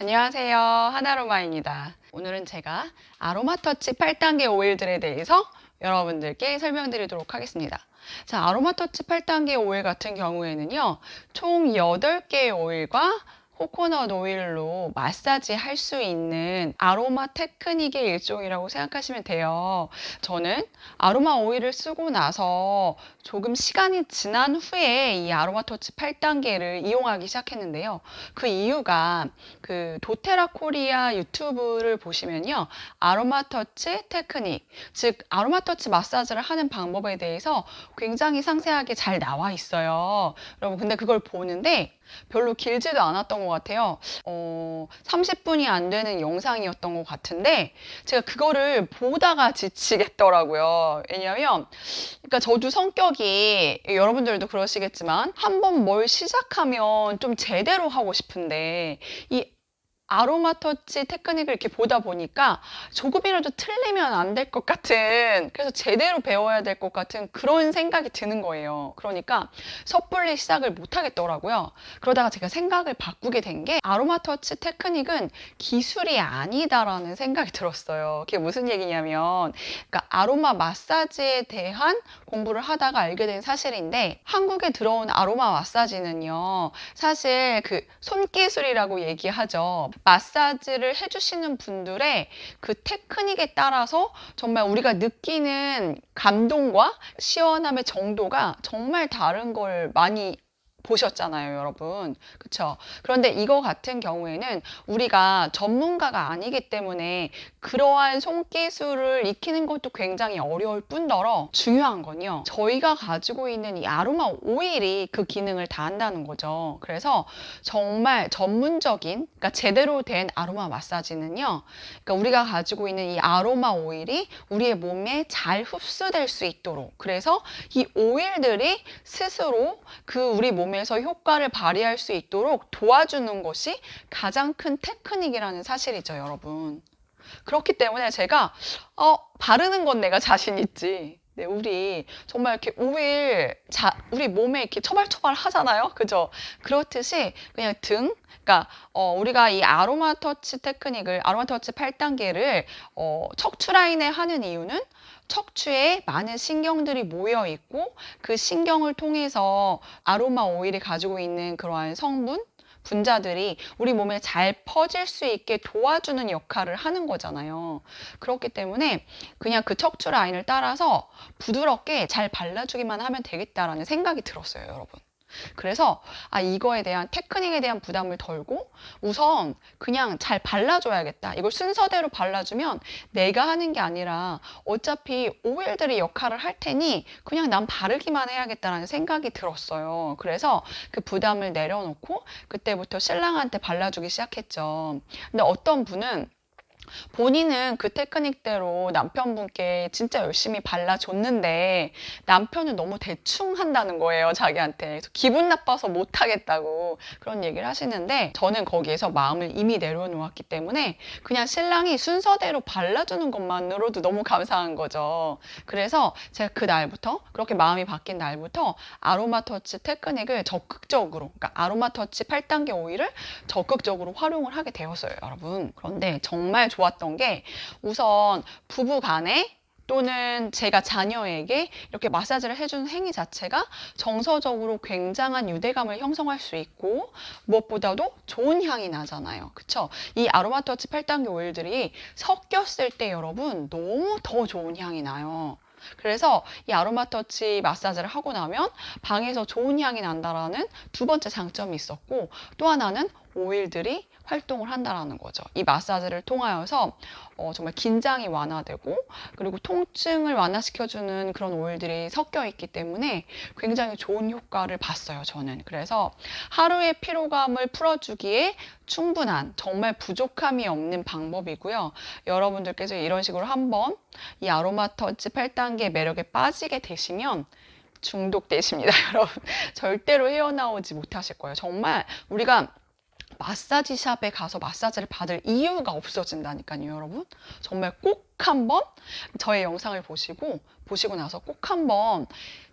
안녕하세요. 하나로마입니다. 오늘은 제가 아로마터치 8단계 오일들에 대해서 여러분들께 설명드리도록 하겠습니다. 자, 아로마터치 8단계 오일 같은 경우에는요, 총 8개의 오일과 코코넛 오일로 마사지 할 수 있는 아로마 테크닉의 일종이라고 생각하시면 돼요. 저는 아로마 오일을 쓰고 나서 조금 시간이 지난 후에 이 아로마 터치 8단계를 이용하기 시작했는데요. 그 이유가 그 도테라 코리아 유튜브를 보시면요. 아로마 터치 테크닉, 즉 아로마 터치 마사지를 하는 방법에 대해서 굉장히 상세하게 잘 나와 있어요. 여러분, 근데 그걸 보는데 별로 길지도 않았던 것 같아요. 30분이 안 되는 영상이었던 것 같은데 제가 그거를 보다가 지치겠더라고요. 왜냐면 그러니까 저도 성격이 여러분들도 그러시겠지만 한번 뭘 시작하면 좀 제대로 하고 싶은데 이 아로마 터치 테크닉을 이렇게 보다 보니까 조금이라도 틀리면 안 될 것 같은, 그래서 제대로 배워야 될 것 같은 그런 생각이 드는 거예요. 그러니까 섣불리 시작을 못 하겠더라고요. 그러다가 제가 생각을 바꾸게 된 게 아로마 터치 테크닉은 기술이 아니다라는 생각이 들었어요. 그게 무슨 얘기냐면, 그러니까 아로마 마사지에 대한 공부를 하다가 알게 된 사실인데, 한국에 들어온 아로마 마사지는요, 사실 그 손기술이라고 얘기하죠. 마사지를 해주시는 분들의 그 테크닉에 따라서 정말 우리가 느끼는 감동과 시원함의 정도가 정말 다른 걸 많이 보셨잖아요, 여러분. 그쵸? 그런데 이거 같은 경우에는 우리가 전문가가 아니기 때문에 그러한 손기술을 익히는 것도 굉장히 어려울 뿐더러 중요한 건요, 저희가 가지고 있는 이 아로마 오일이 그 기능을 다 한다는 거죠. 그래서 정말 전문적인, 그러니까 제대로 된 아로마 마사지는요, 그러니까 우리가 가지고 있는 이 아로마 오일이 우리의 몸에 잘 흡수될 수 있도록, 그래서 이 오일들이 스스로 그 우리 몸에서 효과를 발휘할 수 있도록 도와주는 것이 가장 큰 테크닉이라는 사실이죠, 여러분. 그렇기 때문에 제가 바르는 건 내가 자신 있지. 네, 우리 정말 이렇게 오일 우리 몸에 이렇게 처발처발 하잖아요. 그죠? 그렇듯이 그냥 그러니까 우리가 이 아로마 터치 테크닉을, 아로마 터치 8단계를 척추 라인에 하는 이유는 척추에 많은 신경들이 모여 있고 그 신경을 통해서 아로마 오일이 가지고 있는 그러한 성분, 분자들이 우리 몸에 잘 퍼질 수 있게 도와주는 역할을 하는 거잖아요. 그렇기 때문에 그냥 그 척추 라인을 따라서 부드럽게 잘 발라주기만 하면 되겠다라는 생각이 들었어요, 여러분. 그래서 이거에 대한 테크닉에 대한 부담을 덜고 우선 그냥 잘 발라줘야겠다. 이걸 순서대로 발라주면 내가 하는 게 아니라 어차피 오일들이 역할을 할 테니 그냥 난 바르기만 해야겠다라는 생각이 들었어요. 그래서 그 부담을 내려놓고 그때부터 신랑한테 발라주기 시작했죠. 근데 어떤 분은 본인은 그 테크닉대로 남편분께 진짜 열심히 발라줬는데 남편은 너무 대충 한다는 거예요, 자기한테. 그래서 기분 나빠서 못하겠다고 그런 얘기를 하시는데, 저는 거기에서 마음을 이미 내려놓았기 때문에 그냥 신랑이 순서대로 발라주는 것만으로도 너무 감사한 거죠. 그래서 제가 그 날부터, 그렇게 마음이 바뀐 날부터 아로마 터치 테크닉을 적극적으로, 그러니까 아로마 터치 8단계 오일을 적극적으로 활용을 하게 되었어요, 여러분. 그런데 정말 좋았던 게, 우선 부부 간에 또는 제가 자녀에게 이렇게 마사지를 해주는 행위 자체가 정서적으로 굉장한 유대감을 형성할 수 있고, 무엇보다도 좋은 향이 나잖아요. 그쵸? 이 아로마 터치 8단계 오일들이 섞였을 때 여러분 너무 더 좋은 향이 나요. 그래서 이 아로마 터치 마사지를 하고 나면 방에서 좋은 향이 난다라는 두 번째 장점이 있었고, 또 하나는 오일들이 활동을 한다라는 거죠. 이 마사지를 통하여서 정말 긴장이 완화되고, 그리고 통증을 완화시켜주는 그런 오일들이 섞여 있기 때문에 굉장히 좋은 효과를 봤어요, 저는. 그래서 하루의 피로감을 풀어주기에 충분한, 정말 부족함이 없는 방법이고요. 여러분들께서 이런 식으로 한번 이 아로마 터치 8단계 매력에 빠지게 되시면 중독되십니다, 여러분. 절대로 헤어나오지 못하실 거예요. 정말 우리가 마사지 샵에 가서 마사지를 받을 이유가 없어진다니까요, 여러분. 정말 꼭 한번 저의 영상을 보시고 나서 꼭 한번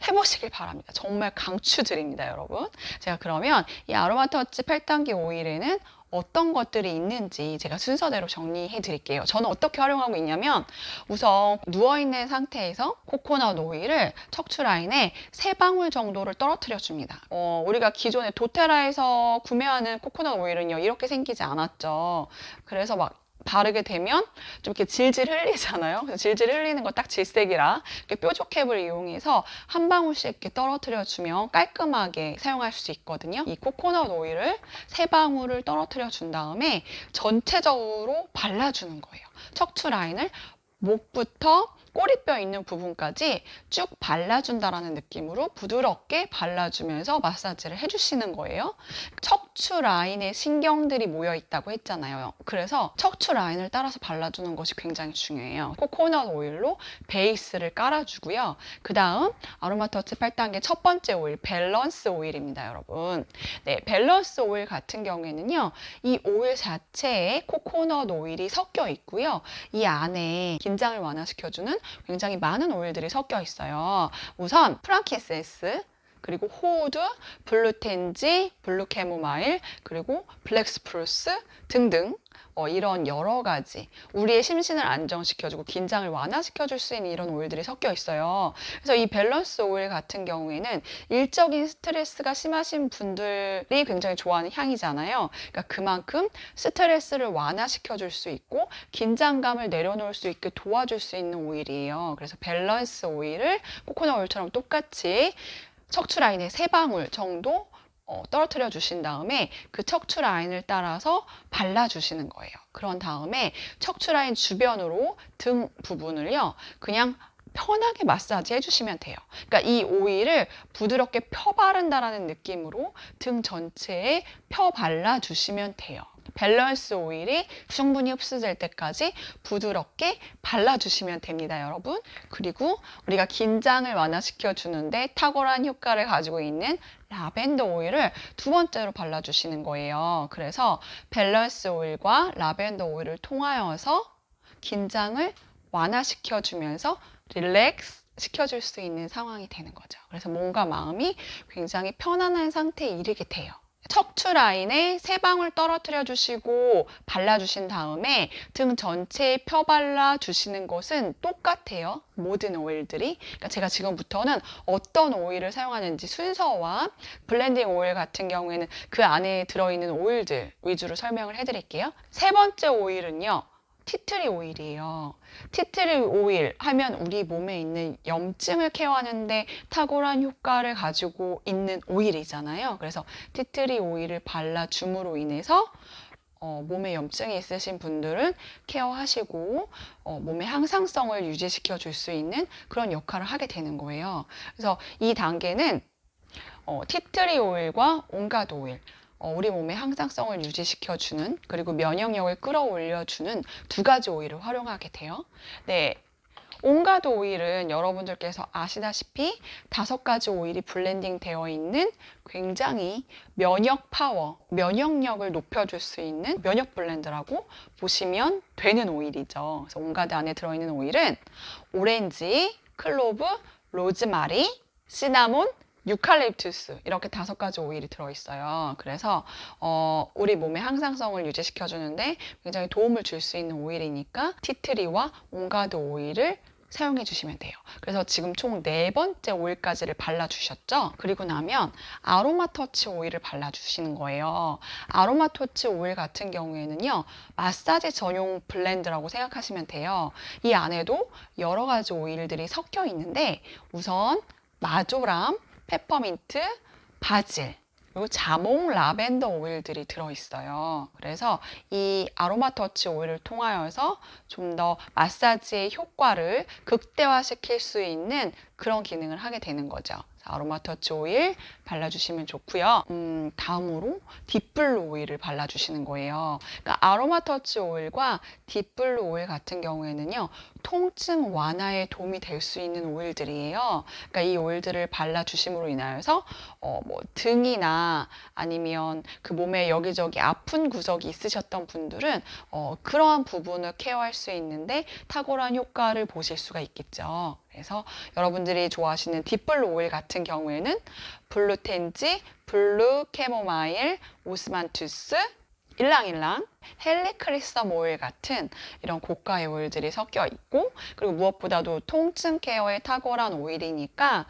해보시길 바랍니다. 정말 강추드립니다, 여러분. 제가 그러면 이 아로마 터치 8단계 오일에는 어떤 것들이 있는지 제가 순서대로 정리해 드릴게요. 저는 어떻게 활용하고 있냐면 우선 누워있는 상태에서 코코넛 오일을 척추 라인에 3방울 정도를 떨어뜨려 줍니다. 우리가 기존에 도테라에서 구매하는 코코넛 오일은요, 이렇게 생기지 않았죠. 그래서 막 바르게 되면 좀 이렇게 질질 흘리잖아요. 그래서 질질 흘리는 거 딱 질색이라 이렇게 뾰족캡을 이용해서 한 방울씩 이렇게 떨어뜨려 주면 깔끔하게 사용할 수 있거든요. 이 코코넛 오일을 3방울을 떨어뜨려 준 다음에 전체적으로 발라주는 거예요. 척추 라인을 목부터 꼬리뼈 있는 부분까지 쭉 발라준다라는 느낌으로 부드럽게 발라주면서 마사지를 해주시는 거예요. 척추 라인에 신경들이 모여 있다고 했잖아요. 그래서 척추 라인을 따라서 발라주는 것이 굉장히 중요해요. 코코넛 오일로 베이스를 깔아주고요. 그 다음 아로마터치 8단계 첫 번째 오일, 밸런스 오일입니다, 여러분. 네, 밸런스 오일 같은 경우에는요, 이 오일 자체에 코코넛 오일이 섞여 있고요. 이 안에 긴장을 완화시켜주는 굉장히 많은 오일들이 섞여 있어요. 우선 프랑키센스, 그리고 호우드, 블루텐지, 블루캐모마일, 그리고 블랙스프루스 등등 이런 여러 가지 우리의 심신을 안정시켜주고 긴장을 완화시켜줄 수 있는 이런 오일들이 섞여 있어요. 그래서 이 밸런스 오일 같은 경우에는 일적인 스트레스가 심하신 분들이 굉장히 좋아하는 향이잖아요. 그러니까 그만큼 스트레스를 완화시켜줄 수 있고 긴장감을 내려놓을 수 있게 도와줄 수 있는 오일이에요. 그래서 밸런스 오일을 코코넛 오일처럼 똑같이 척추 라인에 3방울 정도 떨어뜨려 주신 다음에 그 척추 라인을 따라서 발라주시는 거예요. 그런 다음에 척추 라인 주변으로 등 부분을요, 그냥 편하게 마사지 해주시면 돼요. 그러니까 이 오일을 부드럽게 펴 바른다라는 느낌으로 등 전체에 펴 발라주시면 돼요. 밸런스 오일이 충분히 흡수될 때까지 부드럽게 발라주시면 됩니다, 여러분. 그리고 우리가 긴장을 완화시켜 주는데 탁월한 효과를 가지고 있는 라벤더 오일을 2번째로 발라주시는 거예요. 그래서 밸런스 오일과 라벤더 오일을 통하여서 긴장을 완화시켜 주면서 릴렉스 시켜줄 수 있는 상황이 되는 거죠. 그래서 몸과 마음이 굉장히 편안한 상태에 이르게 돼요. 척추 라인에 3방울 떨어뜨려 주시고 발라주신 다음에 등 전체에 펴 발라주시는 것은 똑같아요. 모든 오일들이. 그러니까 제가 지금부터는 어떤 오일을 사용하는지 순서와 블렌딩 오일 같은 경우에는 그 안에 들어있는 오일들 위주로 설명을 해드릴게요. 3번째 오일은요, 티트리 오일이에요. 티트리 오일 하면 우리 몸에 있는 염증을 케어하는데 탁월한 효과를 가지고 있는 오일이잖아요. 그래서 티트리 오일을 발라줌으로 인해서 몸에 염증이 있으신 분들은 케어하시고 몸의 항상성을 유지시켜 줄 수 있는 그런 역할을 하게 되는 거예요. 그래서 이 단계는 티트리 오일과 온가드 오일, 우리 몸의 항상성을 유지시켜주는, 그리고 면역력을 끌어올려주는 2가지 오일을 활용하게 돼요. 네, 온가드 오일은 여러분들께서 아시다시피 5가지 오일이 블렌딩 되어 있는 굉장히 면역 파워, 면역력을 높여줄 수 있는 면역 블렌드라고 보시면 되는 오일이죠. 그래서 온가드 안에 들어있는 오일은 오렌지, 클로브, 로즈마리, 시나몬, 유칼립투스, 이렇게 5가지 오일이 들어있어요. 그래서 우리 몸의 항상성을 유지시켜주는데 굉장히 도움을 줄 수 있는 오일이니까 티트리와 온가드 오일을 사용해 주시면 돼요. 그래서 지금 총 4번째 오일까지를 발라주셨죠? 그리고 나면 아로마 터치 오일을 발라주시는 거예요. 아로마 터치 오일 같은 경우에는요, 마사지 전용 블렌드라고 생각하시면 돼요. 이 안에도 여러 가지 오일들이 섞여 있는데 우선 마조람, 페퍼민트, 바질, 그리고 자몽, 라벤더 오일들이 들어있어요. 그래서 이 아로마 터치 오일을 통하여서 좀 더 마사지의 효과를 극대화시킬 수 있는 그런 기능을 하게 되는 거죠. 아로마 터치 오일 발라주시면 좋고요. 다음으로 딥블루 오일을 발라주시는 거예요. 그러니까 아로마 터치 오일과 딥블루 오일 같은 경우에는요, 통증 완화에 도움이 될 수 있는 오일들이에요. 그러니까 이 오일들을 발라주심으로 인하여서 뭐 등이나 아니면 그 몸에 여기저기 아픈 구석이 있으셨던 분들은 그러한 부분을 케어할 수 있는데 탁월한 효과를 보실 수가 있겠죠. 그래서 여러분들이 좋아하시는 딥블루 오일 같은 경우에는 블루텐지, 블루 캐모마일, 오스만투스, 일랑일랑 헬리크리썸 오일 같은 이런 고가의 오일들이 섞여 있고, 그리고 무엇보다도 통증 케어에 탁월한 오일이니까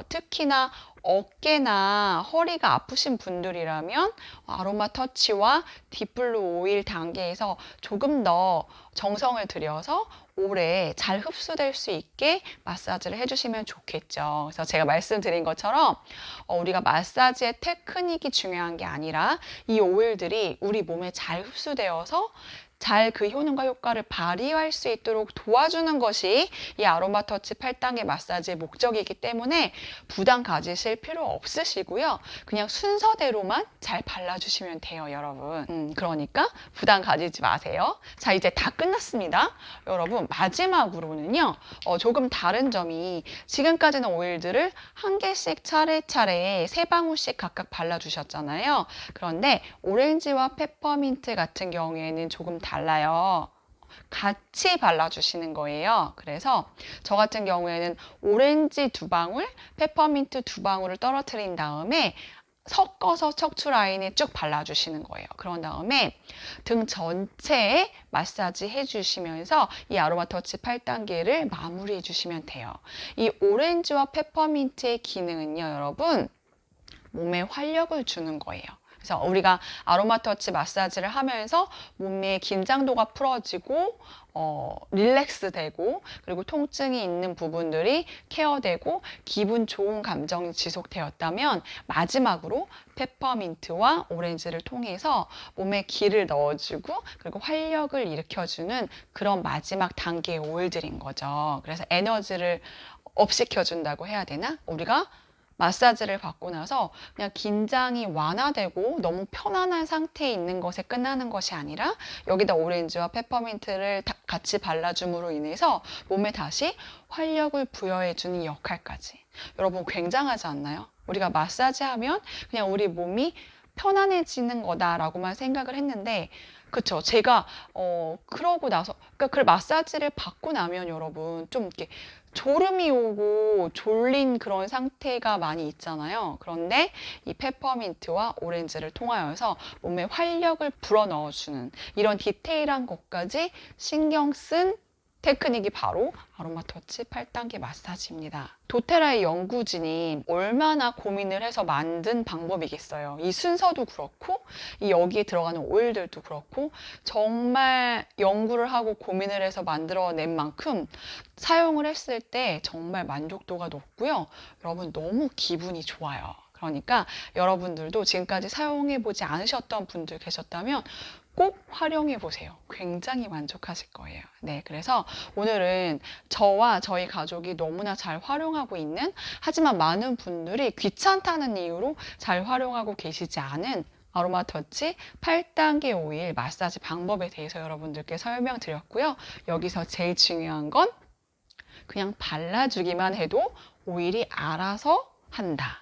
특히나 어깨나 허리가 아프신 분들이라면 아로마 터치와 딥블루 오일 단계에서 조금 더 정성을 들여서 오래 잘 흡수될 수 있게 마사지를 해주시면 좋겠죠. 그래서 제가 말씀드린 것처럼 우리가 마사지의 테크닉이 중요한 게 아니라 이 오일들이 우리 몸에 잘 흡수되어서 잘 그 효능과 효과를 발휘할 수 있도록 도와주는 것이 이 아로마 터치 8단계 마사지의 목적이기 때문에 부담 가지실 필요 없으시고요. 그냥 순서대로만 잘 발라주시면 돼요, 여러분. 그러니까 부담 가지지 마세요. 자, 이제 다 끝났습니다. 여러분, 마지막으로는요, 조금 다른 점이, 지금까지는 오일들을 한 개씩 차례차례 세 방울씩 각각 발라주셨잖아요. 그런데 오렌지와 페퍼민트 같은 경우에는 조금 달라요. 같이 발라주시는 거예요. 그래서 저 같은 경우에는 오렌지 2방울, 페퍼민트 2방울을 떨어뜨린 다음에 섞어서 척추 라인에 쭉 발라주시는 거예요. 그런 다음에 등 전체에 마사지 해주시면서 이 아로마 터치 8단계를 마무리해 주시면 돼요. 이 오렌지와 페퍼민트의 기능은요, 여러분, 몸에 활력을 주는 거예요. 그래서 우리가 아로마 터치 마사지를 하면서 몸의 긴장도가 풀어지고 릴렉스 되고, 그리고 통증이 있는 부분들이 케어되고 기분 좋은 감정이 지속되었다면 마지막으로 페퍼민트와 오렌지를 통해서 몸에 기를 넣어주고 그리고 활력을 일으켜주는 그런 마지막 단계의 오일들인 거죠. 그래서 에너지를 업시켜준다고 해야 되나? 우리가 마사지를 받고 나서 그냥 긴장이 완화되고 너무 편안한 상태에 있는 것에 끝나는 것이 아니라 여기다 오렌지와 페퍼민트를 같이 발라줌으로 인해서 몸에 다시 활력을 부여해주는 역할까지. 여러분, 굉장하지 않나요? 우리가 마사지하면 그냥 우리 몸이 편안해지는 거다라고만 생각을 했는데, 그쵸? 제가 그러고 나서, 그러니까 그 마사지를 받고 나면 여러분 좀 이렇게 졸음이 오고 졸린 그런 상태가 많이 있잖아요. 그런데 이 페퍼민트와 오렌지를 통하여서 몸에 활력을 불어넣어주는 이런 디테일한 것까지 신경 쓴 테크닉이 바로 아로마 터치 8단계 마사지입니다. 도테라의 연구진이 얼마나 고민을 해서 만든 방법이겠어요. 이 순서도 그렇고 이 여기에 들어가는 오일들도 그렇고 정말 연구를 하고 고민을 해서 만들어낸 만큼 사용을 했을 때 정말 만족도가 높고요. 여러분, 너무 기분이 좋아요. 그러니까 여러분들도 지금까지 사용해보지 않으셨던 분들 계셨다면 꼭 활용해 보세요. 굉장히 만족하실 거예요. 네, 그래서 오늘은 저와 저희 가족이 너무나 잘 활용하고 있는, 하지만 많은 분들이 귀찮다는 이유로 잘 활용하고 계시지 않은 아로마 터치 8단계 오일 마사지 방법에 대해서 여러분들께 설명드렸고요. 여기서 제일 중요한 건 그냥 발라주기만 해도 오일이 알아서 한다.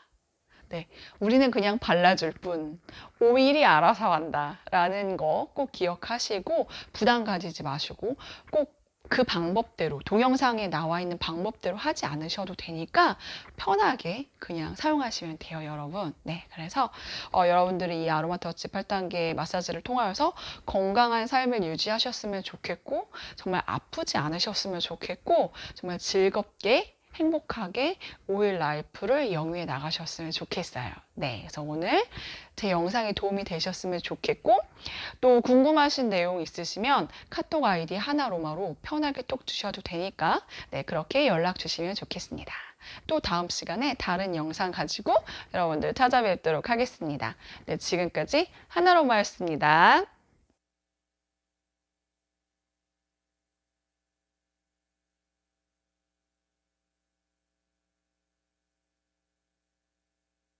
네, 우리는 그냥 발라줄 뿐 오일이 알아서 한다라는 거 꼭 기억하시고 부담 가지지 마시고 꼭 그 방법대로, 동영상에 나와 있는 방법대로 하지 않으셔도 되니까 편하게 그냥 사용하시면 돼요, 여러분. 네, 그래서 여러분들이 이 아로마 터치 8단계 마사지를 통하여서 건강한 삶을 유지하셨으면 좋겠고, 정말 아프지 않으셨으면 좋겠고, 정말 즐겁게 행복하게 오일 라이프를 영위해 나가셨으면 좋겠어요. 네, 그래서 오늘 제 영상이 도움이 되셨으면 좋겠고, 또 궁금하신 내용 있으시면 카톡 아이디 하나로마로 편하게 톡 주셔도 되니까 네, 그렇게 연락 주시면 좋겠습니다. 또 다음 시간에 다른 영상 가지고 여러분들 찾아뵙도록 하겠습니다. 네, 지금까지 하나로마였습니다.